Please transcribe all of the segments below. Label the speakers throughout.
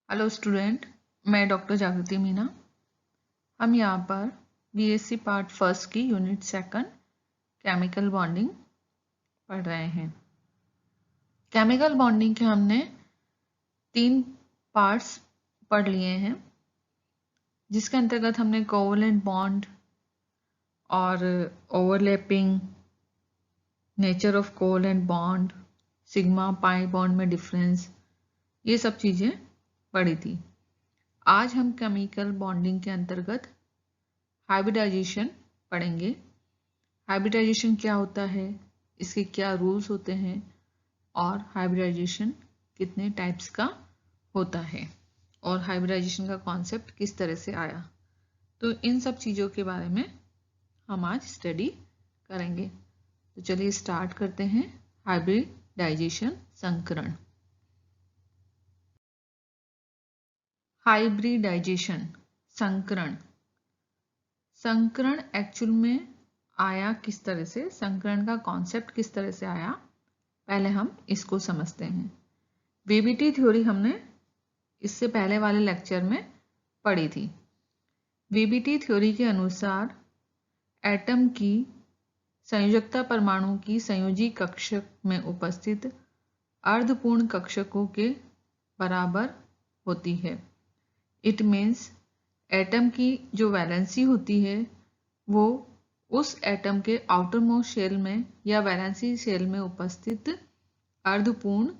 Speaker 1: Hello student, मैं doctor जागृति मीना। हम यहाँ पर बीएससी पार्ट फर्स्ट की यूनिट सेकंड केमिकल बॉन्डिंग पढ़ रहे हैं। केमिकल बॉन्डिंग के हमने 3 पार्ट्स पढ़ लिए हैं, जिसके अंतर्गत हमने कोवलेंट बॉन्ड और overlapping, nature of covalent bond, sigma pi bond में डिफरेंस, ये सब चीज़ें पढ़ी थी। आज हम केमिकल बॉन्डिंग के अंतर्गत हाइब्रिडाइजेशन पढ़ेंगे। हाइब्रिडाइजेशन क्या होता है, इसके क्या रूल्स होते हैं और हाइब्रिडाइजेशन कितने टाइप्स का होता है और हाइब्रिडाइजेशन का कॉन्सेप्ट किस तरह से आया, तो इन सब चीज़ों के बारे में हम आज स्टडी करेंगे। तो चलिए स्टार्ट करते हैं। हाइब्रिडाइजेशन संकरण। हाइब्रिडाइजेशन संकरण एक्चुअल में आया किस तरह से, संकरण का कॉन्सेप्ट किस तरह से आया, पहले हम इसको समझते हैं। वीबीटी थ्योरी हमने इससे पहले वाले लेक्चर में पढ़ी थी। वीबीटी थ्योरी के अनुसार एटम की संयोजकता परमाणु की संयोजी कक्षक में उपस्थित अर्धपूर्ण कक्षकों के बराबर होती है। इट मीन्स एटम की जो वैलेंसी होती है वो उस एटम के आउटर मोस्ट शेल में या वैलेंसी शेल में उपस्थित अर्धपूर्ण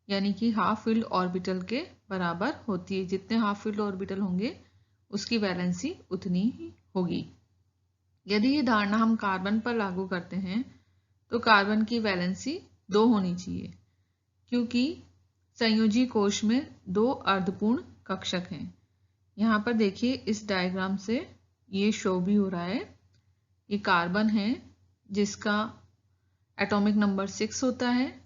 Speaker 1: यानी कि हाफ फिल्ड ऑर्बिटल के बराबर होती है। जितने हाफ फिल्ड ऑर्बिटल होंगे उसकी वैलेंसी उतनी ही होगी। यदि ये धारणा हम कार्बन पर लागू करते हैं तो कार्बन की वैलेंसी 2 होनी चाहिए, क्योंकि संयोजी कोश में 2 अर्धपूर्ण कक्षक हैं। यहाँ पर देखिए इस डायग्राम से ये शो भी हो रहा है। ये कार्बन है जिसका एटॉमिक नंबर 6 होता है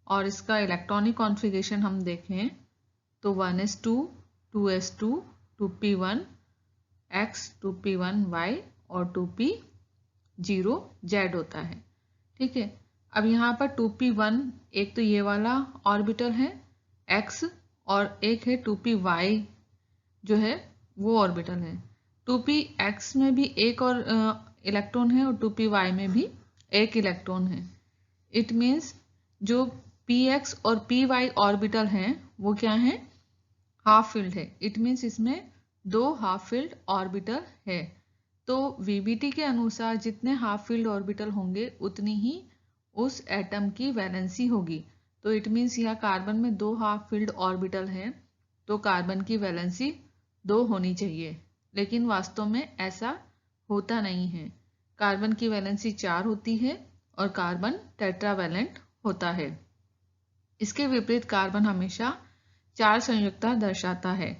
Speaker 1: और इसका इलेक्ट्रॉनिक कॉन्फ़िगरेशन हम देखें तो 1s2, 2s2, 2p1x, 2p1y और 2p0z होता है। ठीक है, अब यहाँ पर 2p1 एक तो ये वाला ऑर्बिटल है x और एक है 2py जो है वो ऑर्बिटल है। 2px में भी एक और इलेक्ट्रॉन है और 2py में भी एक इलेक्ट्रॉन है। इट मीन्स जो px और py ऑर्बिटल हैं वो क्या है, हाफ फिल्ड है। इट मीन्स इसमें 2 हाफ फिल्ड ऑर्बिटल है। तो वीबीटी के अनुसार जितने हाफ फिल्ड ऑर्बिटल होंगे उतनी ही उस एटम की वैलेंसी होगी। तो इट मीन्स यहाँ कार्बन में 2 हाफ फिल्ड ऑर्बिटल है तो कार्बन की वैलेंसी 2 होनी चाहिए, लेकिन वास्तव में ऐसा होता नहीं है। कार्बन की वैलेंसी 4 होती है और कार्बन टेट्रावैलेंट होता है। इसके विपरीत कार्बन हमेशा 4 संयुक्तता दर्शाता है।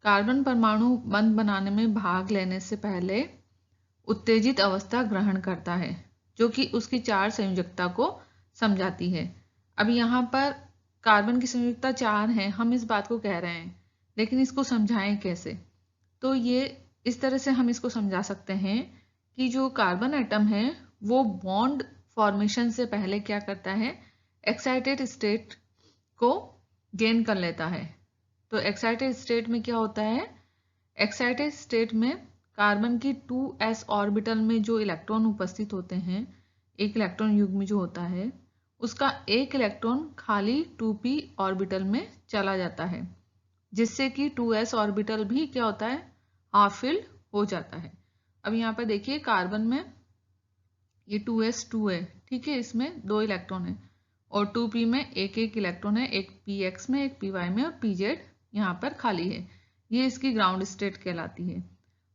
Speaker 1: कार्बन परमाणु बंध बनाने में भाग लेने से पहले उत्तेजित अवस्था ग्रहण करता है, जो कि उसकी 4 संयोजकता को समझाती है। अब यहाँ पर कार्बन की संयोजकता 4 है, हम इस बात को कह रहे हैं, लेकिन इसको समझाएं कैसे? तो ये इस तरह से हम इसको समझा सकते हैं कि जो कार्बन एटम है वो बॉन्ड फॉर्मेशन से पहले क्या करता है, एक्साइटेड स्टेट को गेन कर लेता है। तो एक्साइटेड स्टेट में क्या होता है, एक्साइटेड स्टेट में कार्बन की 2s ऑर्बिटल में जो इलेक्ट्रॉन उपस्थित होते हैं, एक इलेक्ट्रॉन युग्म जो होता है उसका एक इलेक्ट्रॉन खाली 2p ऑर्बिटल में चला जाता है, जिससे कि 2s ऑर्बिटल भी क्या होता है, हाफ फिल्ड हो जाता है। अब यहाँ पर देखिए कार्बन में ये 2s2 है, ठीक है, इसमें 2 इलेक्ट्रॉन है और 2p में एक इलेक्ट्रॉन है, एक px में, एक py में और pz यहाँ पर खाली है। ये इसकी ग्राउंड स्टेट कहलाती है।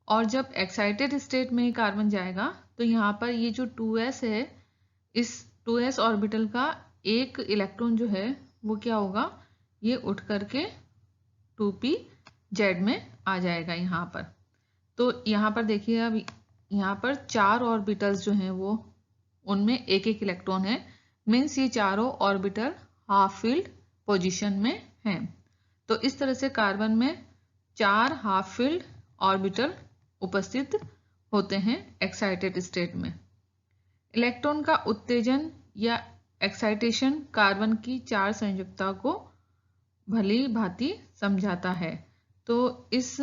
Speaker 1: और जब एक्साइटेड स्टेट में कार्बन जाएगा तो यहाँ पर ये जो 2s है, इस 2s ऑर्बिटल का एक इलेक्ट्रॉन जो है वो क्या होगा, ये उठ करके 2pz में आ जाएगा यहाँ पर। तो यहाँ पर देखिए, अब यहाँ पर 4 ऑर्बिटल्स जो हैं वो उनमें एक इलेक्ट्रॉन है। मीन्स ये चारों ऑर्बिटल हाफ फील्ड पोजीशन में हैं। तो इस तरह से कार्बन में 4 हाफ फील्ड ऑर्बिटल उपस्थित होते हैं एक्साइटेड स्टेट में। इलेक्ट्रॉन का उत्तेजन या एक्साइटेशन कार्बन की 4 संयुक्ता को भली भांति समझाता है। तो इस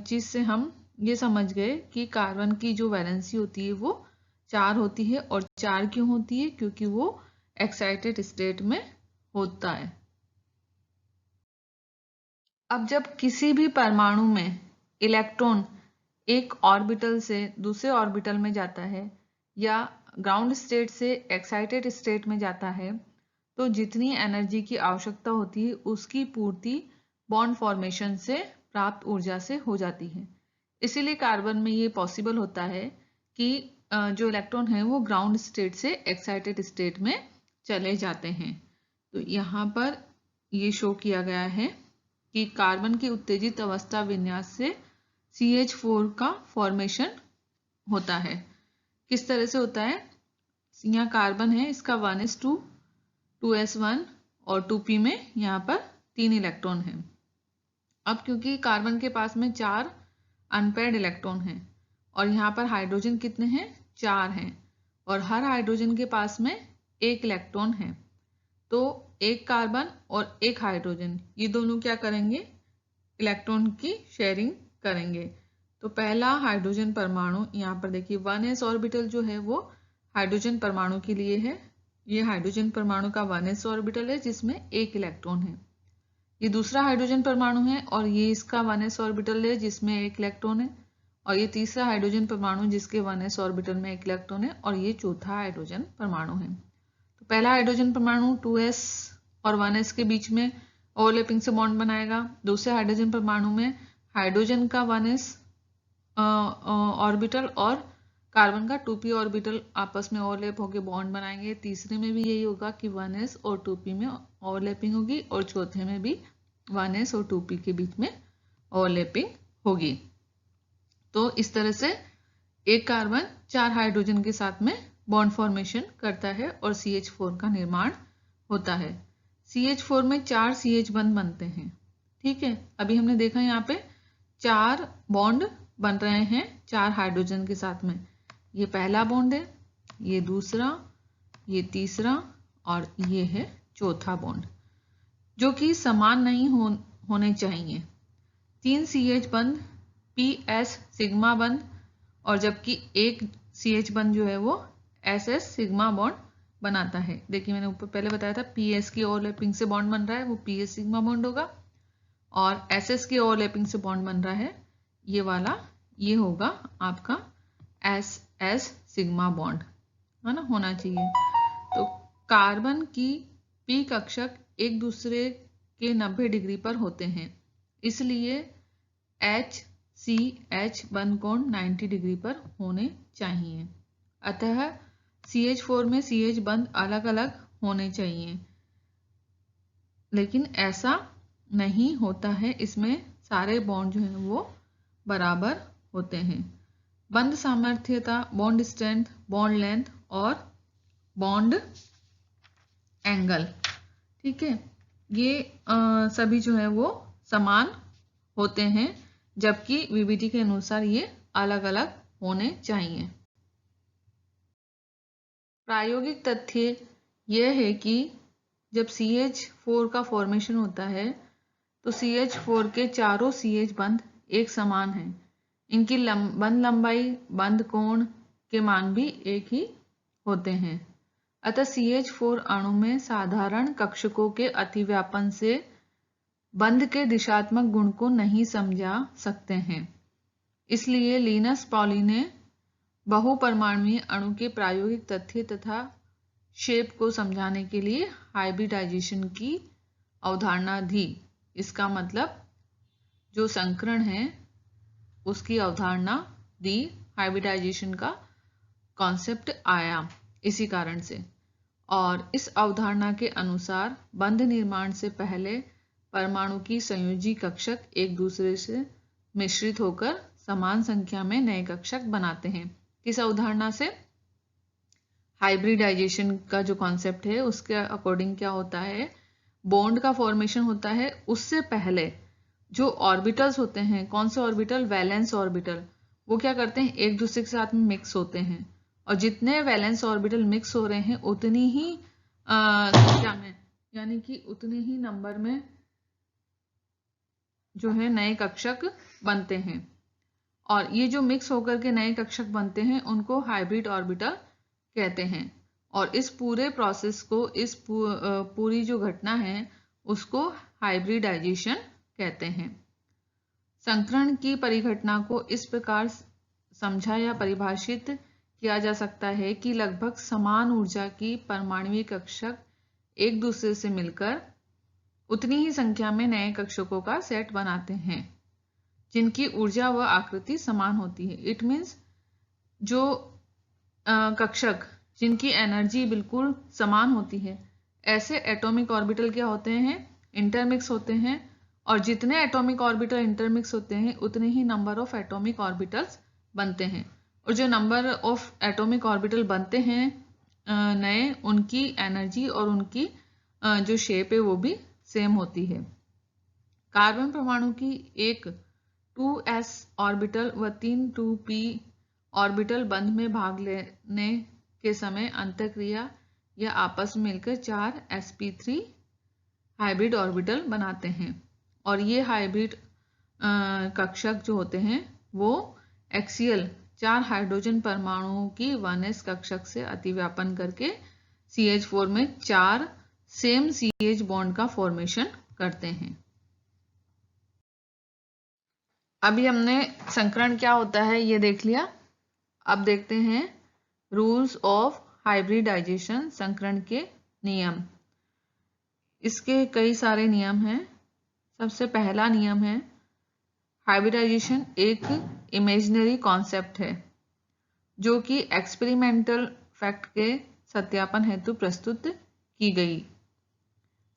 Speaker 1: चीज से हम ये समझ गए कि कार्बन की जो वैलेंसी होती है वो 4 होती है। और 4 क्यों होती है? क्योंकि वो एक्साइटेड स्टेट में होता है। अब जब किसी भी परमाणु में इलेक्ट्रॉन एक ऑर्बिटल से दूसरे ऑर्बिटल में जाता है या ग्राउंड स्टेट से एक्साइटेड स्टेट में जाता है, तो जितनी एनर्जी की आवश्यकता होती है उसकी पूर्ति बॉन्ड फॉर्मेशन से प्राप्त ऊर्जा से हो जाती है। इसीलिए कार्बन में ये पॉसिबल होता है कि जो इलेक्ट्रॉन है वो ग्राउंड स्टेट से एक्साइटेड स्टेट में चले जाते हैं। तो यहाँ पर ये शो किया गया है कि कार्बन की उत्तेजित अवस्था विन्यास से CH4 का फॉर्मेशन होता है। किस तरह से होता है? यहाँ कार्बन है, इसका 1s2 2s1 और 2p में यहाँ पर 3 इलेक्ट्रॉन हैं। अब क्योंकि कार्बन के पास में 4 अनपेयर्ड इलेक्ट्रॉन हैं और यहाँ पर हाइड्रोजन कितने हैं? 4 हैं और हर हाइड्रोजन के पास में 1 इलेक्ट्रॉन है। तो एक कार्बन और एक हाइड्रोजन ये दोनों क्या करेंगे? इलेक्ट्रॉन की शेयरिंग करेंगे। तो पहला हाइड्रोजन परमाणु यहाँ पर देखिए 1s ऑर्बिटल जो है वो हाइड्रोजन परमाणु के लिए है। ये हाइड्रोजन परमाणु का 1s ऑर्बिटल है जिसमें 1 इलेक्ट्रॉन है। ये दूसरा हाइड्रोजन परमाणु है और ये इसका 1s ऑर्बिटल है जिसमें 1 इलेक्ट्रॉन है। और ये तीसरा हाइड्रोजन परमाणु जिसके 1s ऑर्बिटल में 1 इलेक्ट्रॉन है और ये चौथा हाइड्रोजन परमाणु है। तो पहला हाइड्रोजन परमाणु 2s और 1s के बीच में ओवरलैपिंग से बॉन्ड बनाएगा। दूसरे हाइड्रोजन परमाणु में हाइड्रोजन का 1s ऑर्बिटल और कार्बन का 2p ऑर्बिटल आपस में ओवरलैप होकर बॉन्ड बनाएंगे। तीसरे में भी यही होगा कि 1s और 2p में ओवरलैपिंग होगी और चौथे में भी 1s और 2p के बीच में ओवरलैपिंग होगी। तो इस तरह से एक कार्बन 4 हाइड्रोजन के साथ में बॉन्ड फॉर्मेशन करता है और CH4 का निर्माण होता है। CH4 में 4 CH बंध बनते हैं। ठीक है, अभी हमने देखा यहाँ पे 4 बॉन्ड बन रहे हैं 4 हाइड्रोजन के साथ में। ये पहला बॉन्ड है, ये दूसरा, ये तीसरा और ये है चौथा बॉन्ड, जो कि समान नहीं होने चाहिए। 3 CH बंध PS सिग्मा बंध और जबकि एक CH बंध जो है वो SS सिग्मा बॉन्ड बनाता है। देखिए मैंने ऊपर पहले बताया था PS की ओवरलैपिंग से बॉन्ड बन रहा है वो PS सिग्मा बॉन्ड होगा और SS की ओवरलैपिंग से बॉन्ड बन रहा है ये वाला, ये होगा आपका SS सिग्मा बॉन्ड, है ना, होना चाहिए। तो कार्बन की P कक्षक एक दूसरे के 90 डिग्री पर होते हैं, इसलिए HCH बंध कोण 90 डिग्री पर होने चाहिए। अतः CH4 में CH बंध अलग अलग होने चाहिए, लेकिन ऐसा नहीं होता है। इसमें सारे बॉन्ड जो हैं वो बराबर होते हैं। बंध सामर्थ्यता, बॉन्ड स्ट्रेंथ, बॉन्ड लेंथ और बॉन्ड एंगल, ठीक है, ये सभी जो है वो समान होते हैं, जबकि VBT के अनुसार ये अलग अलग होने चाहिए। प्रायोगिक तथ्य यह है कि जब CH4 का फॉर्मेशन होता है तो CH4 के चारों CH बंध एक समान हैं। इनकी बंध लंबाई, बंध कोण के मान भी एक ही होते हैं। अतः CH4 अणु में साधारण कक्षकों के अतिव्यापन से बंध के दिशात्मक गुण को नहीं समझा सकते हैं। इसलिए लिनस पॉली ने बहुपरमाणुीय अणु के प्रायोगिक तथ्य तथा शेप को समझाने के लिए हाइब्रिडाइजेशन की अवधारणा दी। इसका मतलब जो संकरण है उसकी अवधारणा दी, हाइब्रिडाइजेशन का कॉन्सेप्ट आया इसी कारण से। और इस अवधारणा के अनुसार बंध निर्माण से पहले परमाणु की संयोजी कक्षक एक दूसरे से मिश्रित होकर समान संख्या में नए कक्षक बनाते हैं। किस अवधारणा से? हाइब्रिडाइजेशन का जो कॉन्सेप्ट है उसके अकॉर्डिंग क्या होता है, बॉन्ड का फॉर्मेशन होता है उससे पहले जो ऑर्बिटल्स होते हैं, कौन से ऑर्बिटल? वैलेंस ऑर्बिटल, वो क्या करते हैं, एक दूसरे के साथ में मिक्स होते हैं और जितने वैलेंस ऑर्बिटल मिक्स हो रहे हैं उतनी ही संख्या में, यानी कि उतने ही नंबर में जो है नए कक्षक बनते हैं, और ये जो मिक्स होकर के नए कक्षक बनते हैं उनको हाइब्रिड ऑर्बिटल कहते हैं। और इस पूरे प्रोसेस को, इस पूरी जो घटना है उसको हाइब्रिडाइजेशन कहते हैं। संकरण की परिघटना को इस प्रकार समझा या परिभाषित किया जा सकता है कि लगभग समान ऊर्जा की परमाणुईय कक्षक एक दूसरे से मिलकर उतनी ही संख्या में नए कक्षकों का सेट बनाते हैं जिनकी ऊर्जा व आकृति समान होती है। इट मीन्स जो कक्षक जिनकी एनर्जी बिल्कुल समान होती है, ऐसे एटॉमिक ऑर्बिटल क्या होते हैं, इंटरमिक्स होते हैं। और जितने एटॉमिक ऑर्बिटल इंटरमिक्स होते हैं उतने ही नंबर ऑफ एटॉमिक ऑर्बिटल्स बनते हैं। और जो नंबर ऑफ एटॉमिक ऑर्बिटल बनते हैं नए, उनकी एनर्जी और उनकी जो शेप है वो भी सेम होती है। कार्बन परमाणु की एक 2s ऑर्बिटल व 3 2p ऑर्बिटल बंध में भाग लेने के समय अंतःक्रिया या आपस में मिलकर 4 sp3 हाइब्रिड ऑर्बिटल बनाते हैं। और ये हाइब्रिड कक्षक जो होते हैं वो एक्सियल 4 हाइड्रोजन परमाणुओं की 1s कक्षक से अतिव्यापन करके CH4 में 4 सेम CH बॉन्ड का फॉर्मेशन करते हैं। अभी हमने संकरण क्या होता है ये देख लिया। अब देखते हैं रूल्स ऑफ हाइब्रिडाइजेशन, संकरण के नियम। इसके कई सारे नियम हैं। सबसे पहला नियम है हाइब्रिडाइजेशन एक इमेजिनरी कॉन्सेप्ट है जो कि एक्सपेरिमेंटल फैक्ट के सत्यापन हेतु प्रस्तुत की गई।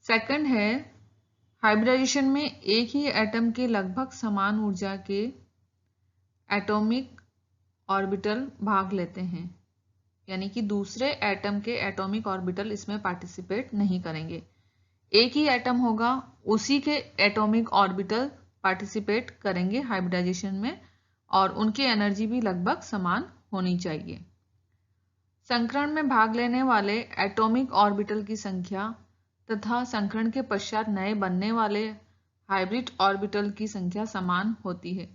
Speaker 1: सेकंड है हाइब्रिडाइजेशन में एक ही एटम के लगभग समान ऊर्जा के एटॉमिक ऑर्बिटल भाग लेते हैं, यानी कि दूसरे एटम के एटॉमिक ऑर्बिटल इसमें पार्टिसिपेट नहीं करेंगे। एक ही एटम होगा, उसी के एटॉमिक ऑर्बिटल पार्टिसिपेट करेंगे हाइब्रिडाइजेशन में, और उनकी एनर्जी भी लगभग समान होनी चाहिए। संकरण में भाग लेने वाले एटॉमिक ऑर्बिटल की संख्या तथा संकरण के पश्चात नए बनने वाले हाइब्रिड ऑर्बिटल की संख्या समान होती है।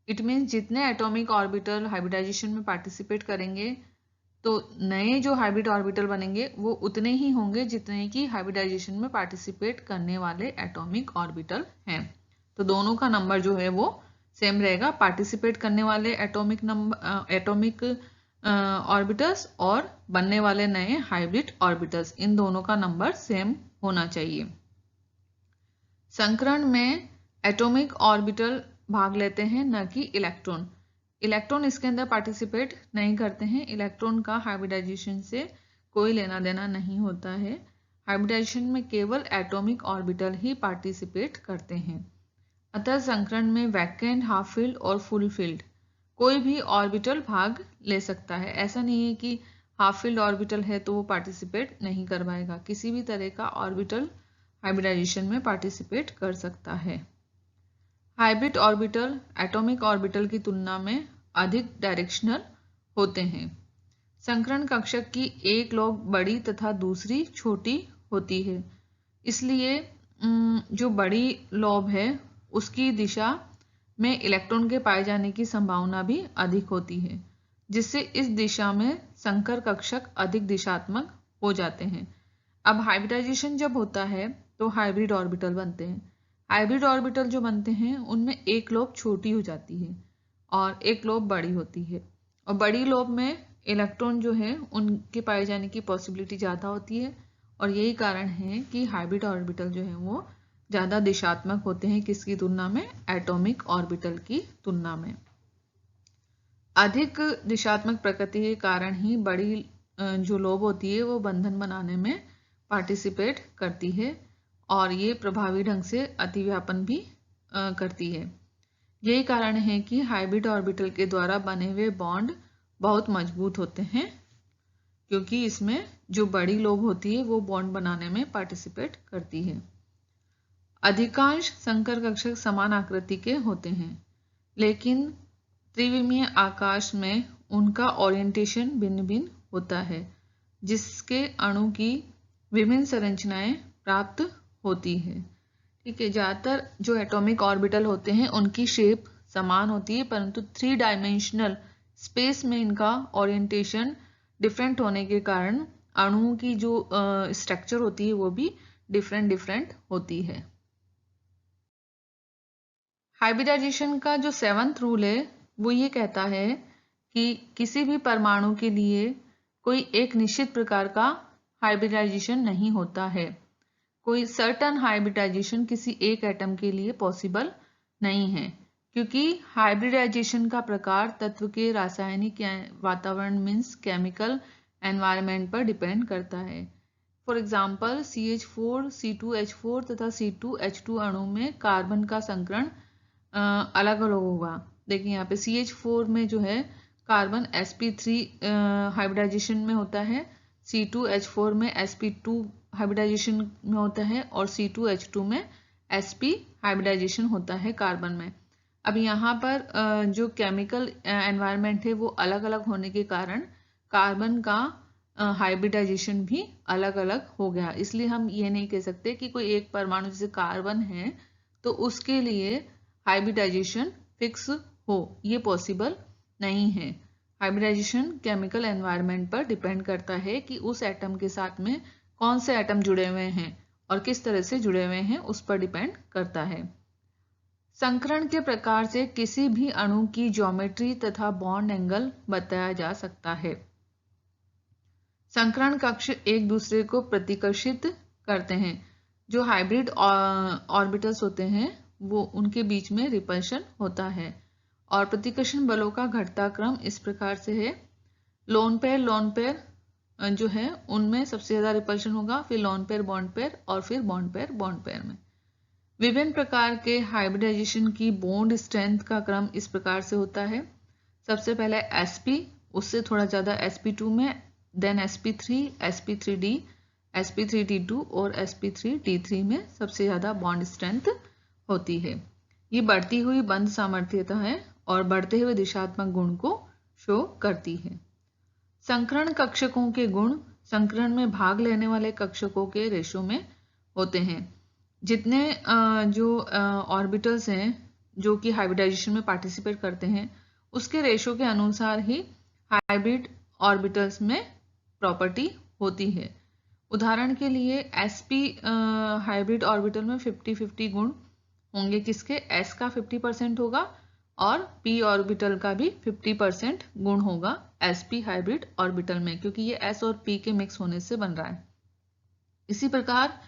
Speaker 1: इट मीन्स जितने एटॉमिक ऑर्बिटल हाइब्रिडाइजेशन में पार्टिसिपेट करेंगे तो नए जो हाइब्रिड ऑर्बिटल बनेंगे वो उतने ही होंगे जितने कि हाइब्रिडाइजेशन में पार्टिसिपेट करने वाले एटॉमिक ऑर्बिटल हैं। तो दोनों का नंबर जो है वो सेम रहेगा, पार्टिसिपेट करने वाले एटॉमिक ऑर्बिटल्स और बनने वाले नए हाइब्रिड ऑर्बिटल्स, इन दोनों का नंबर सेम होना चाहिए। संकरण में एटॉमिक ऑर्बिटल भाग लेते हैं, न कि इलेक्ट्रॉन। इलेक्ट्रॉन इसके अंदर पार्टिसिपेट नहीं करते हैं। इलेक्ट्रॉन का हाइब्रिडाइजेशन से कोई लेना देना नहीं होता है। हाइब्रिडाइजेशन में केवल एटॉमिक ऑर्बिटल ही पार्टिसिपेट करते हैं। अतः संकरण में वैकेंट, हाफ फील्ड और फुल फील्ड कोई भी ऑर्बिटल भाग ले सकता है। ऐसा नहीं है कि हाफ फील्ड ऑर्बिटल है तो वो पार्टिसिपेट नहीं कर पाएगा। किसी भी तरह का ऑर्बिटल हाइब्रिडाइजेशन में पार्टिसिपेट कर सकता है। हाइब्रिड ऑर्बिटल एटॉमिक ऑर्बिटल की तुलना में अधिक डायरेक्शनल होते हैं। संकरण कक्षक की एक लौग बड़ी तथा दूसरी छोटी होती है, इसलिए जो बड़ी लौब है उसकी दिशा में इलेक्ट्रॉन के पाए जाने की संभावना भी अधिक होती है, जिससे इस दिशा में संकर कक्षक अधिक दिशात्मक हो जाते हैं। अब हाइब्रिडाइजेशन जब होता है तो हाइब्रिड ऑर्बिटल बनते हैं। हाइब्रिड ऑर्बिटल जो बनते हैं उनमें एक लोब छोटी हो जाती है और एक लोब बड़ी होती है, और बड़ी लोब में इलेक्ट्रॉन जो है उनके पाए जाने की पॉसिबिलिटी ज़्यादा होती है, और यही कारण है कि हाइब्रिड ऑर्बिटल जो है वो ज़्यादा दिशात्मक होते हैं। किसकी तुलना में? एटॉमिक ऑर्बिटल की तुलना में। अधिक दिशात्मक प्रकृति के कारण ही बड़ी जो लोब होती है वो बंधन बनाने में पार्टिसिपेट करती है, और ये प्रभावी ढंग से अतिव्यापन भी करती है। यही कारण है कि हाइब्रिड ऑर्बिटल के द्वारा बने हुए बॉन्ड बहुत मजबूत होते हैं, क्योंकि इसमें जो बड़ी लोब होती है वो बॉन्ड बनाने में पार्टिसिपेट करती है। अधिकांश संकर कक्षक समान आकृति के होते हैं, लेकिन त्रिविमीय आकाश में उनका ओरिएंटेशन भिन्न भिन्न होता है, जिसके अणु की विभिन्न संरचनाएं प्राप्त होती है। ठीक है, ज़्यादातर जो एटॉमिक ऑर्बिटल होते हैं उनकी शेप समान होती है, परंतु 3 डायमेंशनल स्पेस में इनका ओरिएंटेशन डिफरेंट होने के कारण अणुओं की जो स्ट्रक्चर होती है वो भी डिफरेंट होती है। हाइब्रिडाइजेशन का जो 7th रूल है वो ये कहता है कि किसी भी परमाणु के लिए कोई एक निश्चित प्रकार का हाइब्रिडाइजेशन नहीं होता है। कोई सर्टन हाइब्रिडाइजेशन किसी एक एटम के लिए पॉसिबल नहीं है, क्योंकि हाइब्रिडाइजेशन का प्रकार तत्व के रासायनिक वातावरण मीन्स केमिकल एनवायरनमेंट पर डिपेंड करता है। फॉर एग्जाम्पल CH4, C2H4 तथा C2H2 अणु में कार्बन का संकरण अलग अलग होगा। देखिए यहाँ पे CH4 में जो है कार्बन sp3 हाइब्रिडाइजेशन में होता है, C2H4 में sp2 हाइब्रिडाइजेशन में होता है और C2H2 में sp हाइब्रिडाइजेशन होता है कार्बन में। अब यहाँ पर जो केमिकल एनवायरनमेंट है वो अलग अलग होने के कारण कार्बन का हाइब्रिडाइजेशन भी अलग अलग हो गया। इसलिए हम ये नहीं कह सकते कि कोई एक परमाणु जैसे कार्बन है तो उसके लिए हाइब्रिडाइजेशन फिक्स हो, ये पॉसिबल नहीं है। हाइब्रिडाइजेशन केमिकल एनवायरनमेंट पर डिपेंड करता है कि उस एटम के साथ में कौन से एटम जुड़े हुए हैं और किस तरह से जुड़े हुए हैं उस पर डिपेंड करता है। संकरण के प्रकार से किसी भी अणु की ज्योमेट्री तथा बॉन्ड एंगल बताया जा सकता है। संकरण कक्ष एक दूसरे को प्रतिकर्षित करते हैं। जो हाइब्रिड ऑर्बिटल्स होते हैं वो उनके बीच में रिपल्शन होता है और प्रतिकर्षण बलों का घटता क्रम इस प्रकार से है। लोन पेयर जो है उनमें सबसे ज्यादा रिपल्शन होगा, फिर लोन पेयर और फिर बॉन्ड पेयर में। विभिन्न प्रकार के हाइब्रिडाइजेशन की बॉन्ड स्ट्रेंथ का क्रम इस प्रकार से होता है। सबसे पहले sp, उससे थोड़ा ज्यादा sp2 में, देन sp3, sp3d, sp3d2 और sp3d3 में सबसे ज्यादा बॉन्ड स्ट्रेंथ होती है। ये बढ़ती हुई बंध सामर्थ्यता है और बढ़ते हुए दिशात्मक गुण को शो करती है। संकरण कक्षकों के गुण संकरण में भाग लेने वाले कक्षकों के रेशो में होते हैं। जितने जो ऑर्बिटल्स हैं जो कि हाइब्रिडाइजेशन में पार्टिसिपेट करते हैं उसके रेशो के अनुसार ही हाइब्रिड ऑर्बिटल्स में प्रॉपर्टी होती है। उदाहरण के लिए sp हाइब्रिड ऑर्बिटल में 50-50 गुण होंगे, किसके s का 50% होगा और p ऑर्बिटल का भी 50% गुण होगा sp हाइब्रिड ऑर्बिटल में, क्योंकि ये s और p के मिक्स होने से बन रहा है। इसी प्रकार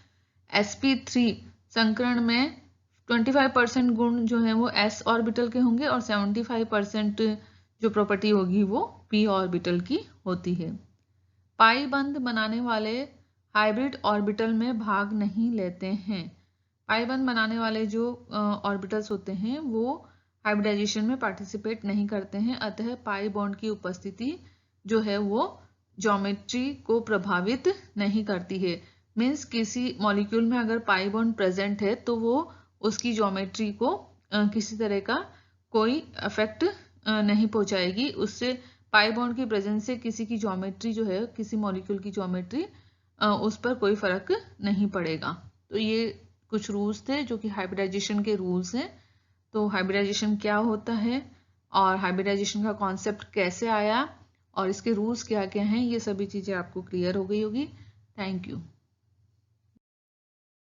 Speaker 1: sp3 संकरण में 25% गुण जो है वो s ऑर्बिटल के होंगे और 75% जो प्रॉपर्टी होगी वो p ऑर्बिटल की होती है। पाई बंध बनाने वाले हाइब्रिड ऑर्बिटल में भाग नहीं लेते हैं। पाई बंध बनाने वाले जो ऑर्बिटल्स होते हैं वो हाइब्रिडाइजेशन में पार्टिसिपेट नहीं करते हैं, अतः पाई बॉन्ड की उपस्थिति जो है वो ज्योमेट्री को प्रभावित नहीं करती है। मीन्स किसी मॉलिक्यूल में अगर पाई बॉन्ड प्रेजेंट है तो वो उसकी ज्योमेट्री को किसी तरह का कोई इफेक्ट नहीं पहुंचाएगी। उससे पाई बॉन्ड की प्रेजेंस से किसी की ज्योमेट्री जो है, किसी मॉलिक्यूल की ज्योमेट्री उस पर कोई फर्क नहीं पड़ेगा। तो ये कुछ रूल्स थे जो कि हाइब्रिडाइजेशन के रूल्स हैं। तो हाइब्रिडाइजेशन क्या होता है और हाइब्रिडाइजेशन का कॉन्सेप्ट कैसे आया और इसके रूल्स क्या क्या हैं, ये सभी चीज़ें आपको क्लियर हो गई होगी। Thank you.